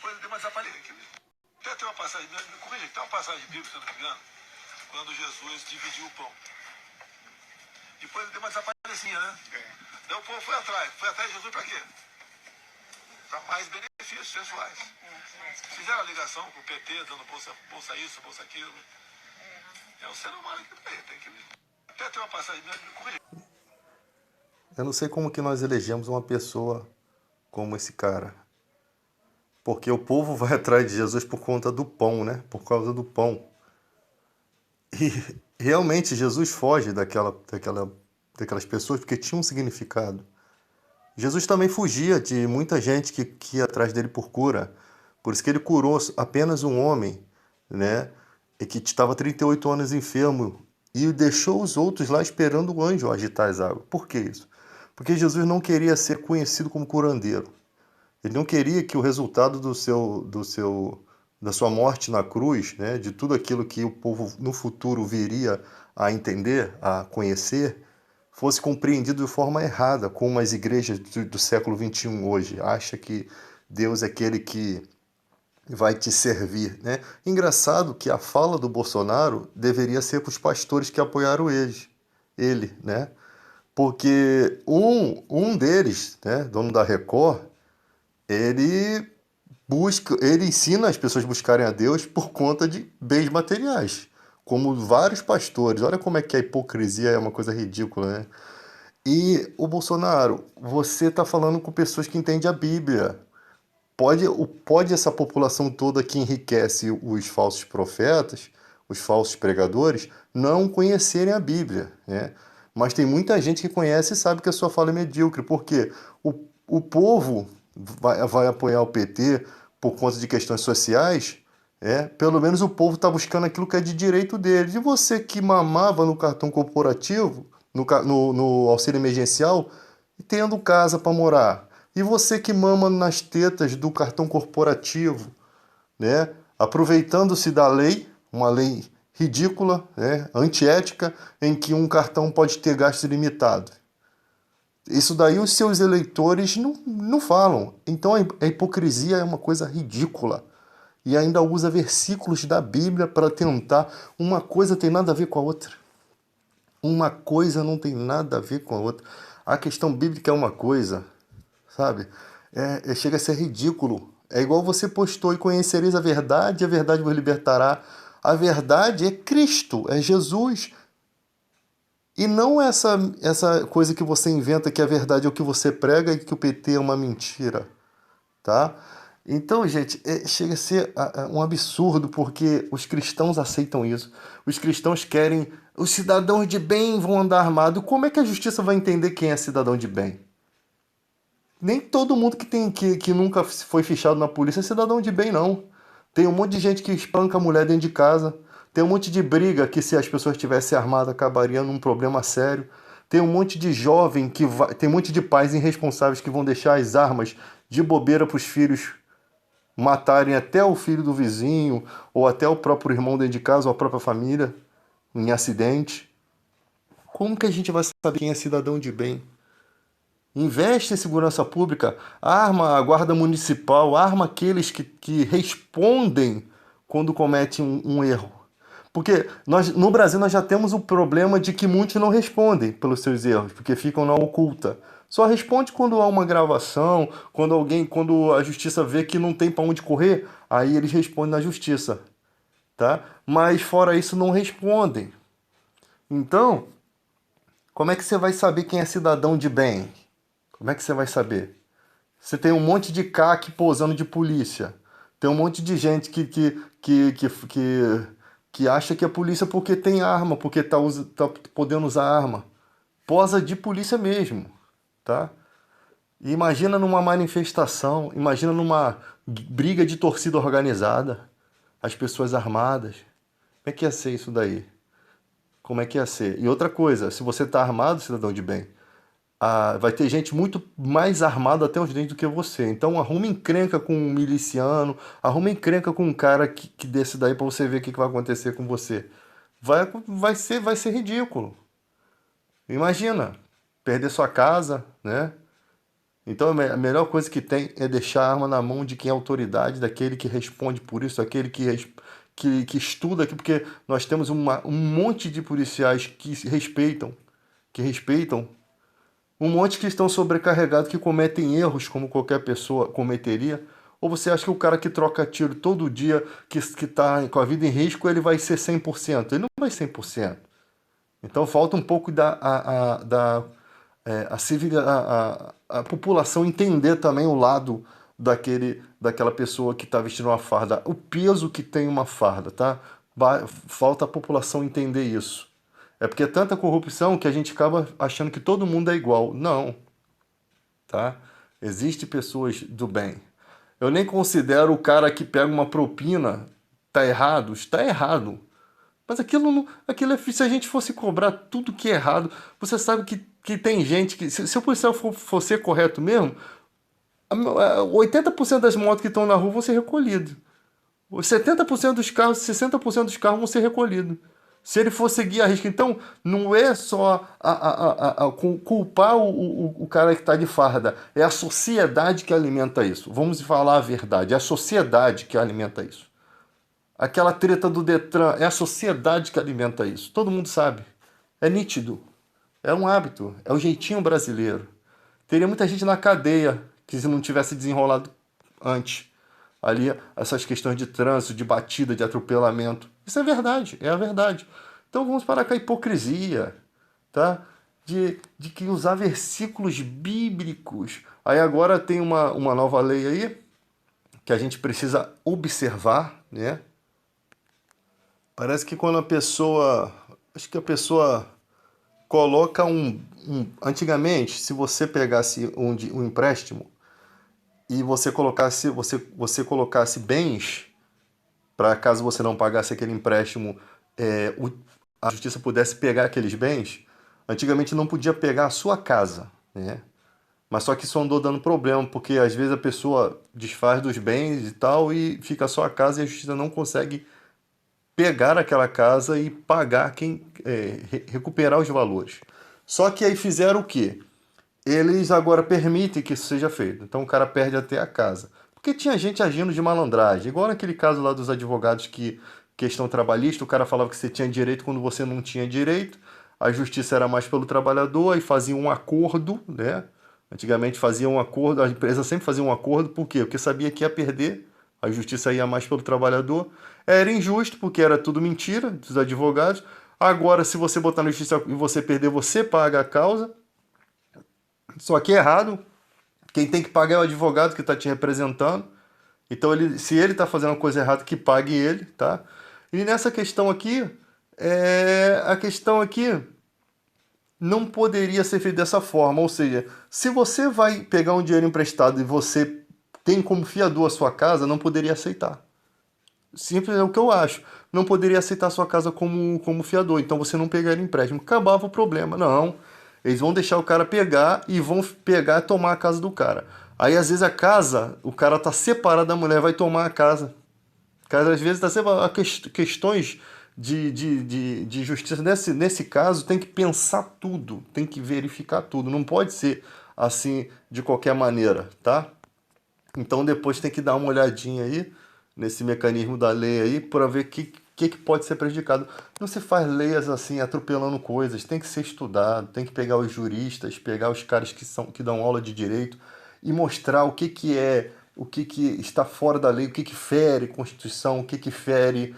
Depois deu uma desaparecida. Até tem uma passagem, corrija, tem uma passagem bíblica, se eu não me engano, quando Jesus dividiu o pão. Depois deu uma desaparecidinha, né? Daí o povo foi atrás de Jesus para quê? Para mais benefícios pessoais. Fizeram a ligação com o PT, dando bolsa isso, bolsa aquilo. É o ser humano que tem que... Até tem uma passagem, corrija. Eu não sei como que nós elegemos uma pessoa como esse cara. Porque o povo vai atrás de Jesus por conta do pão, né? Por causa do pão. E realmente Jesus foge daquelas pessoas porque tinha um significado. Jesus também fugia de muita gente que ia atrás dele por cura. Por isso que ele curou apenas um homem, né? E que estava 38 anos enfermo e deixou os outros lá esperando o anjo agitar as águas. Por que isso? Porque Jesus não queria ser conhecido como curandeiro. Ele não queria que o resultado da sua morte na cruz, né, de tudo aquilo que o povo no futuro viria a entender, a conhecer, fosse compreendido de forma errada, como as igrejas do século XXI hoje. Acha que Deus é aquele que vai te servir, né? Engraçado que a fala do Bolsonaro deveria ser para os pastores que apoiaram ele, né? Porque um deles, né, dono da Record, ele ensina as pessoas a buscarem a Deus por conta de bens materiais, como vários pastores. Olha como é que a hipocrisia é uma coisa ridícula, né? E o Bolsonaro, você está falando com pessoas que entendem a Bíblia. Pode essa população toda que enriquece os falsos profetas, os falsos pregadores, não conhecerem a Bíblia, né? Mas tem muita gente que conhece e sabe que a sua fala é medíocre, porque o povo vai apoiar o PT por conta de questões sociais, pelo menos o povo está buscando aquilo que é de direito deles. E você que mamava no cartão corporativo, no auxílio emergencial, tendo casa para morar. E você que mama nas tetas do cartão corporativo, né? Aproveitando-se da lei, uma lei ridícula, né? Antiética, em que um cartão pode ter gasto ilimitado. Isso daí os seus eleitores não falam. Então a hipocrisia é uma coisa ridícula. E ainda usa versículos da Bíblia para tentar. Uma coisa tem nada a ver com a outra. Uma coisa não tem nada a ver com a outra. A questão bíblica é uma coisa, sabe? Chega a ser ridículo. É igual você postou: e conhecereis a verdade vos libertará. A verdade é Cristo, é Jesus. E não essa coisa que você inventa que a verdade é o que você prega e que o PT é uma mentira, tá? Então, gente, chega a ser um absurdo porque os cristãos aceitam isso. Os cristãos querem... Os cidadãos de bem vão andar armados. Como é que a justiça vai entender quem é cidadão de bem? Nem todo mundo que nunca foi fichado na polícia é cidadão de bem, não. Tem um monte de gente que espanca a mulher dentro de casa. Tem um monte de briga que, se as pessoas tivessem armadas, acabaria num problema sério. Tem um monte de jovem tem um monte de pais irresponsáveis que vão deixar as armas de bobeira para os filhos matarem até o filho do vizinho, ou até o próprio irmão dentro de casa, ou a própria família, em acidente. Como que a gente vai saber quem é cidadão de bem? Investe em segurança pública, arma a guarda municipal, arma aqueles que respondem quando cometem um erro. Porque no Brasil nós já temos o problema de que muitos não respondem pelos seus erros, porque ficam na oculta. Só responde quando há uma gravação, quando a justiça vê que não tem para onde correr, aí eles respondem na justiça, tá? Mas fora isso não respondem. Então, como é que você vai saber quem é cidadão de bem? Como é que você vai saber? Você tem um monte de CAC posando de polícia. Tem um monte de gente que acha que é polícia porque tem arma, porque tá podendo usar arma. Posa de polícia mesmo, tá? E imagina numa manifestação, imagina numa briga de torcida organizada, as pessoas armadas. Como é que ia ser isso daí? Como é que ia ser? E outra coisa, se você tá armado, cidadão de bem, vai ter gente muito mais armada até os dentes do que você. Então arruma encrenca com um miliciano, arruma encrenca com um cara que desse daí pra você ver o que vai acontecer com você. Vai ser ridículo. Imagina, perder sua casa, né? Então a melhor coisa que tem é deixar a arma na mão de quem é autoridade, daquele que responde por isso, daquele que estuda aqui, porque nós temos um monte de policiais que respeitam, um monte que estão sobrecarregados, que cometem erros como qualquer pessoa cometeria. Ou você acha que o cara que troca tiro todo dia, que está com a vida em risco, ele vai ser 100%? Ele não vai 100%. Então falta um pouco a população entender também o lado daquela pessoa que está vestindo uma farda, o peso que tem uma farda, tá? Falta a população entender isso. É porque é tanta corrupção que a gente acaba achando que todo mundo é igual. Não, tá? Existem pessoas do bem. Eu nem considero o cara que pega uma propina, tá errado, está errado. Mas aquilo é, se a gente fosse cobrar tudo que é errado, você sabe que tem gente que, se o policial for ser correto mesmo, 80% das motos que estão na rua vão ser recolhidas. Os 70% dos carros, 60% dos carros vão ser recolhidos. Se ele for seguir a risca. Então, não é só culpar o cara que está de farda. É a sociedade que alimenta isso. Vamos falar a verdade. É a sociedade que alimenta isso. Aquela treta do Detran, é a sociedade que alimenta isso. Todo mundo sabe. É nítido. É um hábito. É o jeitinho brasileiro. Teria muita gente na cadeia que se não tivesse desenrolado antes. Ali, essas questões de trânsito, de batida, de atropelamento. Isso é verdade, é a verdade. Então vamos parar com a hipocrisia, tá? De que usar versículos bíblicos. Aí agora tem uma nova lei aí que a gente precisa observar, né? Parece que quando a pessoa... Acho que a pessoa coloca antigamente, se você pegasse um empréstimo e você colocasse bens para caso você não pagasse aquele empréstimo, a justiça pudesse pegar aqueles bens, antigamente não podia pegar a sua casa, né? Mas só que isso andou dando problema, porque às vezes a pessoa desfaz dos bens e tal e fica só a casa e a justiça não consegue pegar aquela casa e pagar recuperar os valores. Só que aí fizeram o quê? Eles agora permitem que isso seja feito. Então o cara perde até a casa. Porque tinha gente agindo de malandragem. Igual naquele caso lá dos advogados que questão trabalhista, o cara falava que você tinha direito quando você não tinha direito. A justiça era mais pelo trabalhador, aí fazia um acordo, né? Antigamente fazia um acordo, a empresa sempre fazia um acordo, por quê? Porque sabia que ia perder, a justiça ia mais pelo trabalhador. Era injusto, porque era tudo mentira dos advogados. Agora, se você botar na justiça e você perder, você paga a causa. Só que é errado. Quem tem que pagar é o advogado que está te representando. Então, se ele está fazendo uma coisa errada, que pague ele, tá? E nessa questão aqui, a questão aqui não poderia ser feita dessa forma. Ou seja, se você vai pegar um dinheiro emprestado e você tem como fiador a sua casa, não poderia aceitar. Simples é o que eu acho. Não poderia aceitar a sua casa como fiador. Então você não pegaria empréstimo. Acabava o problema. Não. Eles vão deixar o cara pegar e vão pegar e tomar a casa do cara. Aí às vezes o cara tá separado da mulher, vai tomar a casa. Às vezes tá separado. Questões de justiça. Nesse caso, tem que pensar tudo, tem que verificar tudo. Não pode ser assim de qualquer maneira, tá? Então depois tem que dar uma olhadinha aí nesse mecanismo da lei aí para ver o que pode ser prejudicado. Não se faz leis assim, atropelando coisas, tem que ser estudado, tem que pegar os juristas, pegar os caras que dão aula de direito e mostrar o que está fora da lei, o que fere Constituição, o que fere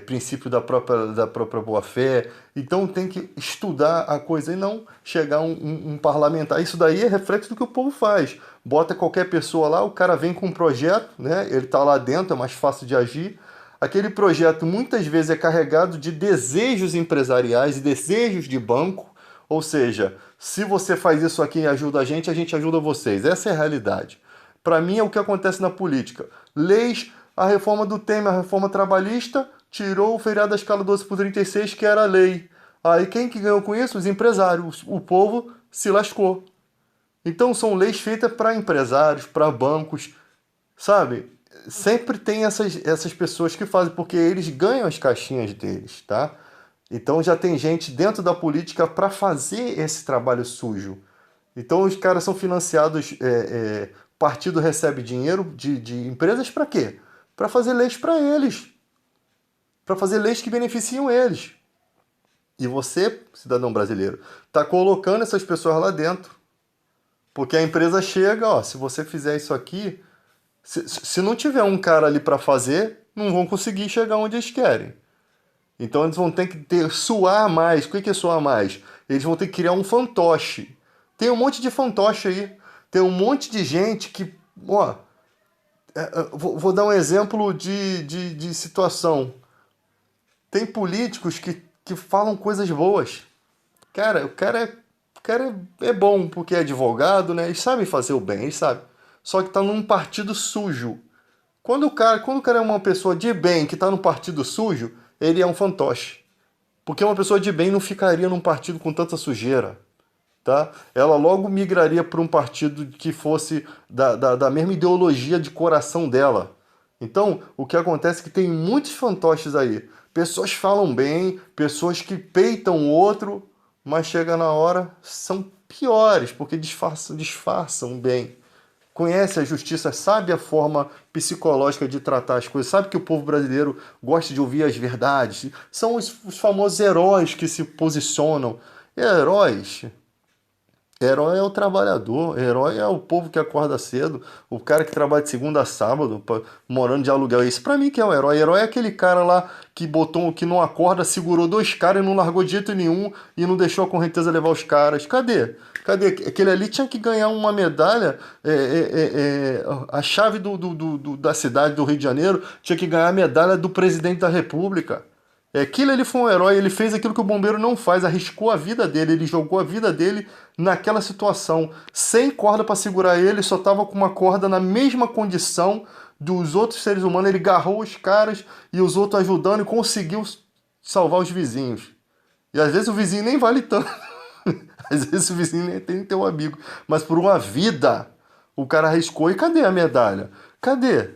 princípio da própria boa-fé. Então tem que estudar a coisa e não chegar um parlamentar. Isso daí é reflexo do que o povo faz. Bota qualquer pessoa lá, o cara vem com um projeto, né? Ele está lá dentro, é mais fácil de agir. Aquele projeto muitas vezes é carregado de desejos empresariais e desejos de banco. Ou seja, se você faz isso aqui e ajuda a gente ajuda vocês. Essa é a realidade. Para mim é o que acontece na política. Leis, a reforma do Temer, a reforma trabalhista, tirou o feriado da escala 12/36, que era a lei. Aí quem que ganhou com isso? Os empresários. O povo se lascou. Então são leis feitas para empresários, para bancos, sabe? Sempre tem essas pessoas que fazem, porque eles ganham as caixinhas deles, tá? Então já tem gente dentro da política para fazer esse trabalho sujo. Então os caras são financiados, o partido recebe dinheiro de empresas para quê? Para fazer leis para eles, para fazer leis que beneficiam eles. E você, cidadão brasileiro, está colocando essas pessoas lá dentro. Porque a empresa chega, ó, se você fizer isso aqui, se não tiver um cara ali para fazer, não vão conseguir chegar onde eles querem. Então eles vão ter que suar mais. O que é suar mais? Eles vão ter que criar um fantoche. Tem um monte de fantoche aí. Tem um monte de gente que, ó, vou dar um exemplo de situação. Tem políticos que falam coisas boas. Cara, o cara é bom porque é advogado, né? Eles sabem fazer o bem, eles sabem. Só que tá num partido sujo. Quando o cara é uma pessoa de bem que tá num partido sujo, ele é um fantoche. Porque uma pessoa de bem não ficaria num partido com tanta sujeira, tá? Ela logo migraria para um partido que fosse da mesma ideologia de coração dela. Então, o que acontece é que tem muitos fantoches aí. Pessoas falam bem, pessoas que peitam o outro, mas chega na hora, são piores, porque disfarçam bem. Conhece a justiça, sabe a forma psicológica de tratar as coisas, sabe que o povo brasileiro gosta de ouvir as verdades. São os famosos heróis que se posicionam. Heróis. Herói é o trabalhador, herói é o povo que acorda cedo, o cara que trabalha de segunda a sábado, morando de aluguel. Isso pra mim que é o herói. Herói é aquele cara lá que não acorda, segurou dois caras e não largou de jeito nenhum e não deixou a correnteza levar os caras. Cadê? Cadê? Aquele ali tinha que ganhar uma medalha. A chave da cidade do Rio de Janeiro tinha que ganhar a medalha do presidente da República. Aquilo ele foi um herói, ele fez aquilo que o bombeiro não faz, arriscou a vida dele, ele jogou a vida dele naquela situação, sem corda para segurar ele, só estava com uma corda na mesma condição dos outros seres humanos, ele agarrou os caras e os outros ajudando e conseguiu salvar os vizinhos. E às vezes o vizinho nem vale tanto, às vezes o vizinho nem tem teu amigo, mas por uma vida o cara arriscou e cadê a medalha? Cadê?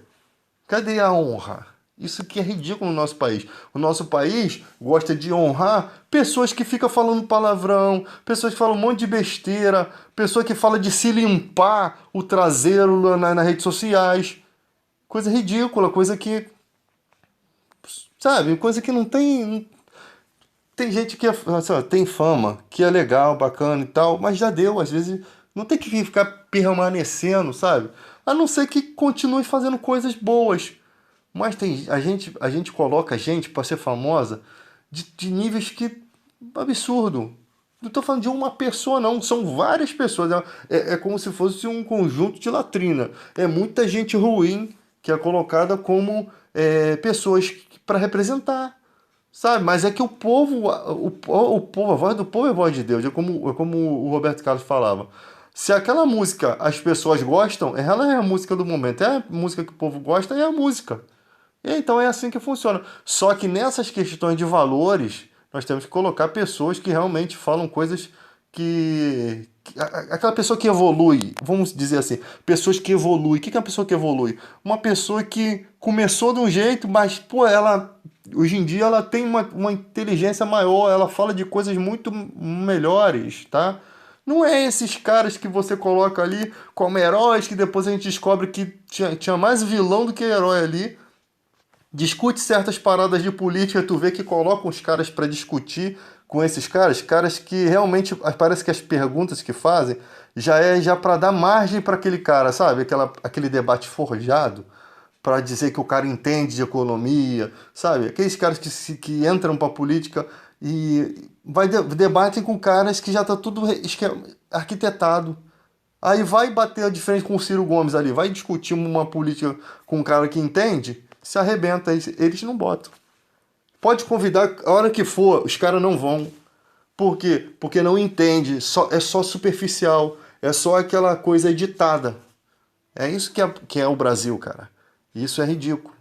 Cadê a honra? Isso que é ridículo no nosso país. O nosso país gosta de honrar pessoas que ficam falando palavrão, pessoas que falam um monte de besteira, pessoa que fala de se limpar o traseiro nas redes sociais. Coisa ridícula, coisa que, sabe, coisa que não tem. Tem gente que tem fama, que é legal, bacana e tal, mas já deu, às vezes não tem que ficar permanecendo, sabe? A não ser que continue fazendo coisas boas. Mas a gente coloca gente para ser famosa de níveis que absurdo. Não estou falando de uma pessoa, não. São várias pessoas. É como se fosse um conjunto de latrina. É muita gente ruim que é colocada como pessoas para representar. Sabe? Mas é que o povo, o povo, a voz do povo é a voz de Deus. É como o Roberto Carlos falava. Se aquela música as pessoas gostam, ela é a música do momento. É a música que o povo gosta, é a música. Então é assim que funciona. Só que nessas questões de valores, nós temos que colocar pessoas que realmente falam coisas aquela pessoa que evolui, vamos dizer assim, pessoas que evoluem. O que é uma pessoa que evolui? Uma pessoa que começou de um jeito, mas, pô, ela hoje em dia ela tem uma inteligência maior, ela fala de coisas muito melhores, tá? Não é esses caras que você coloca ali como heróis, que depois a gente descobre que tinha mais vilão do que herói ali. Discute certas paradas de política, tu vê que colocam os caras para discutir com esses caras que realmente parece que as perguntas que fazem já para dar margem para aquele cara, sabe? Aquele debate forjado para dizer que o cara entende de economia, sabe? Aqueles caras que entram para política e debatem com caras que já tá tudo arquitetado. Aí vai bater de frente com o Ciro Gomes ali, vai discutir uma política com um cara que entende, se arrebenta, eles não botam. Pode convidar a hora que for, os caras não vão. Por quê? Porque não entende, é só superficial, é só aquela coisa editada. É isso que é o Brasil, cara. Isso é ridículo.